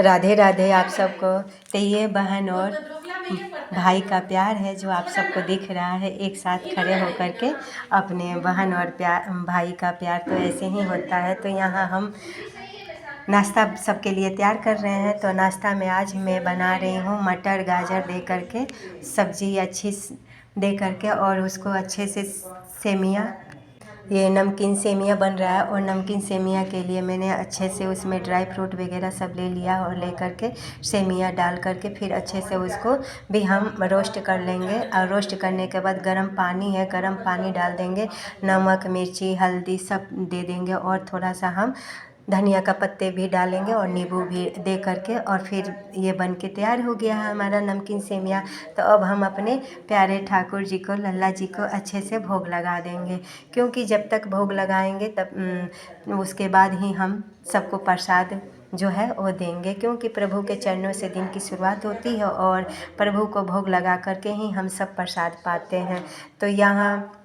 राधे राधे आप सबको। तो ये बहन और भाई का प्यार है जो आप सबको दिख रहा है, एक साथ खड़े होकर के अपने बहन और भाई का प्यार तो ऐसे ही होता है। तो यहाँ हम नाश्ता सबके लिए तैयार कर रहे हैं। तो नाश्ता में आज मैं बना रही हूँ मटर गाजर दे करके सब्जी अच्छी दे करके, और उसको अच्छे से सेमिया, ये नमकीन सेमिया बन रहा है। और नमकीन सेमिया के लिए मैंने अच्छे से उसमें ड्राई फ्रूट वगैरह सब ले लिया और ले करके सेमिया डाल करके फिर अच्छे से उसको भी हम रोस्ट कर लेंगे। और रोस्ट करने के बाद गर्म पानी है, गर्म पानी डाल देंगे, नमक मिर्ची हल्दी सब दे देंगे और थोड़ा सा हम धनिया का पत्ते भी डालेंगे और नींबू भी दे करके, और फिर ये बन के तैयार हो गया है हमारा नमकीन सेमिया। तो अब हम अपने प्यारे ठाकुर जी को, लल्ला जी को अच्छे से भोग लगा देंगे, क्योंकि जब तक भोग लगाएंगे तब उसके बाद ही हम सबको प्रसाद जो है वो देंगे, क्योंकि प्रभु के चरणों से दिन की शुरुआत होती है और प्रभु को भोग लगा करके ही हम सब प्रसाद पाते हैं। तो यहाँ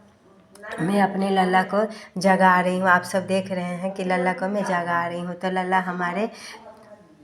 मैं अपने लल्ला को जगा रही हूँ, आप सब देख रहे हैं कि लल्ला को मैं जगा रही हूँ। तो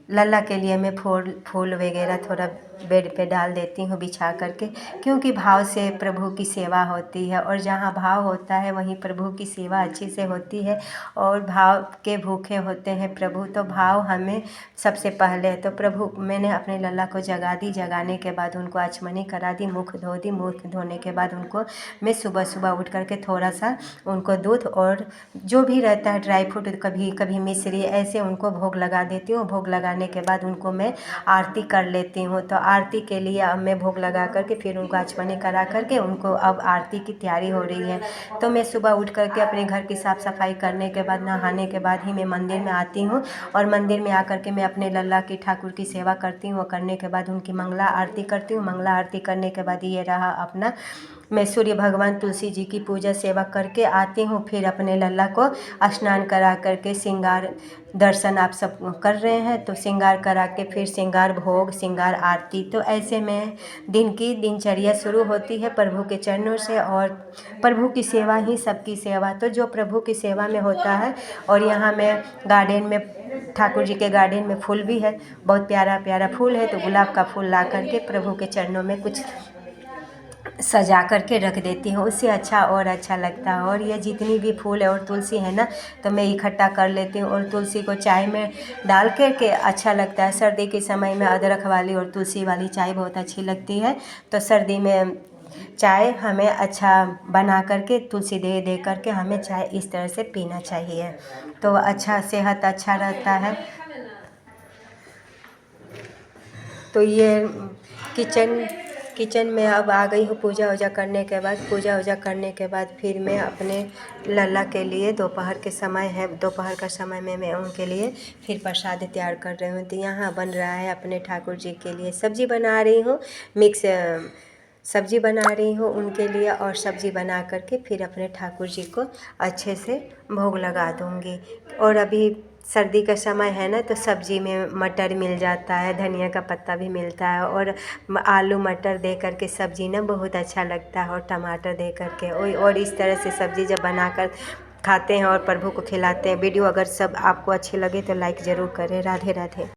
लल्ला के लिए मैं फूल वगैरह थोड़ा बेड पे डाल देती हूँ बिछा करके, क्योंकि भाव से प्रभु की सेवा होती है, और जहाँ भाव होता है वहीं प्रभु की सेवा अच्छी से होती है। और भाव के भूखे होते हैं प्रभु, तो भाव हमें सबसे पहले। तो प्रभु मैंने अपने लल्ला को जगा दी, जगाने के बाद उनको आचमनी करा दी, मुख धो दी, मुख धोने के बाद उनको मैं सुबह सुबह उठ करके थोड़ा सा उनको दूध और जो भी रहता है ड्राई फ्रूट, कभी कभी मिश्री, ऐसे उनको भोग लगा देती हूँ। भोग लगाने के बाद उनको मैं आरती कर लेती हूँ। तो आरती के लिए अब मैं भोग लगा करके फिर उनको आचमनी करा करके उनको अब आरती की तैयारी हो रही है। तो मैं सुबह उठ करके अपने घर की साफ़ सफाई करने के बाद, नहाने के बाद ही मैं मंदिर में आती हूँ, और मंदिर में आकर के मैं अपने लल्ला की ठाकुर की सेवा करती हूँ। करने के बाद उनकी मंगला आरती करती हूँ। मंगला आरती करने के बाद ये रहा अपना, मैं सूर्य भगवान तुलसी जी की पूजा सेवा करके आती हूँ। फिर अपने लल्ला को स्नान करा करके श्रृंगार दर्शन आप सब कर रहे हैं, तो श्रृंगार करा के फिर श्रृंगार भोग, श्रृंगार आरती, तो ऐसे में दिन की दिनचर्या शुरू होती है प्रभु के चरणों से। और प्रभु की सेवा ही सबकी सेवा, तो जो प्रभु की सेवा में होता है। और यहाँ मैं गार्डन में, ठाकुर जी के गार्डन में फूल भी है, बहुत प्यारा प्यारा फूल है, तो गुलाब का फूल ला करके प्रभु के चरणों में कुछ सजा करके रख देती हूँ, उससे अच्छा और अच्छा लगता है। और ये जितनी भी फूल है और तुलसी है ना, तो मैं इकट्ठा कर लेती हूँ, और तुलसी को चाय में डाल के अच्छा लगता है। सर्दी के समय में अदरक वाली और तुलसी वाली चाय बहुत अच्छी लगती है। तो सर्दी में चाय हमें अच्छा बना करके तुलसी दे करके हमें चाय इस तरह से पीना चाहिए, तो अच्छा, सेहत अच्छा रहता है। तो ये किचन में अब आ गई हूँ पूजा वूजा करने के बाद। पूजा वूजा करने के बाद फिर मैं अपने लल्ला के लिए, दोपहर के समय है, दोपहर का समय में मैं उनके लिए फिर प्रसाद तैयार कर रही हूँ। तो यहाँ बन रहा है अपने ठाकुर जी के लिए, सब्जी बना रही हूँ, मिक्स सब्जी बना रही हूँ उनके लिए, और सब्जी बना करके फिर अपने ठाकुर जी को अच्छे से भोग लगा दूँगी। और अभी सर्दी का समय है ना, तो सब्जी में मटर मिल जाता है, धनिया का पत्ता भी मिलता है, और आलू मटर दे करके सब्जी ना बहुत अच्छा लगता है, और टमाटर दे करके। और इस तरह से सब्जी जब बनाकर खाते हैं और प्रभु को खिलाते हैं। वीडियो अगर सब आपको अच्छी लगे तो लाइक ज़रूर करें। राधे राधे।